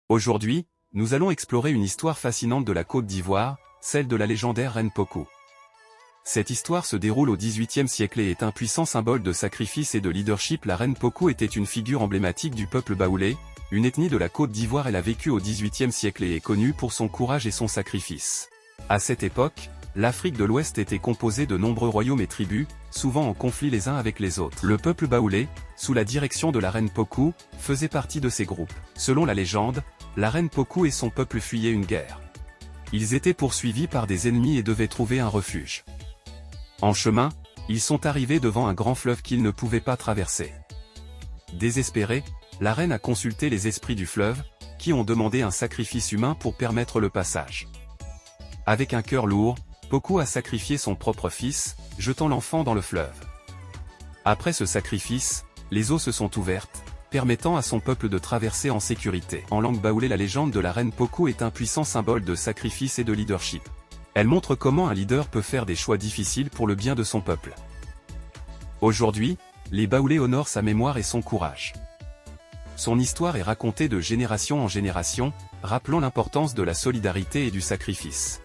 Aujourd'hui, nous allons explorer une histoire fascinante de la Côte d'Ivoire, celle de la légendaire reine Pokou. Cette histoire se déroule au XVIIIe siècle et est un puissant symbole de sacrifice et de leadership. La reine Pokou était une figure emblématique du peuple baoulé, une ethnie de la Côte d'Ivoire. Elle a vécu au XVIIIe siècle et est connue pour son courage et son sacrifice. À cette époque, l'Afrique de l'Ouest était composée de nombreux royaumes et tribus, souvent en conflit les uns avec les autres. Le peuple baoulé, sous la direction de la reine Pokou, faisait partie de ces groupes. Selon la légende, la reine Pokou et son peuple fuyaient une guerre. Ils étaient poursuivis par des ennemis et devaient trouver un refuge. En chemin, ils sont arrivés devant un grand fleuve qu'ils ne pouvaient pas traverser. Désespérée, la reine a consulté les esprits du fleuve, qui ont demandé un sacrifice humain pour permettre le passage. Avec un cœur lourd, Pokou a sacrifié son propre fils, jetant l'enfant dans le fleuve. Après ce sacrifice, les eaux se sont ouvertes, permettant à son peuple de traverser en sécurité. En langue baoulée, la légende de la reine Pokou est un puissant symbole de sacrifice et de leadership. Elle montre comment un leader peut faire des choix difficiles pour le bien de son peuple. Aujourd'hui, les baoulés honorent sa mémoire et son courage. Son histoire est racontée de génération en génération, rappelant l'importance de la solidarité et du sacrifice.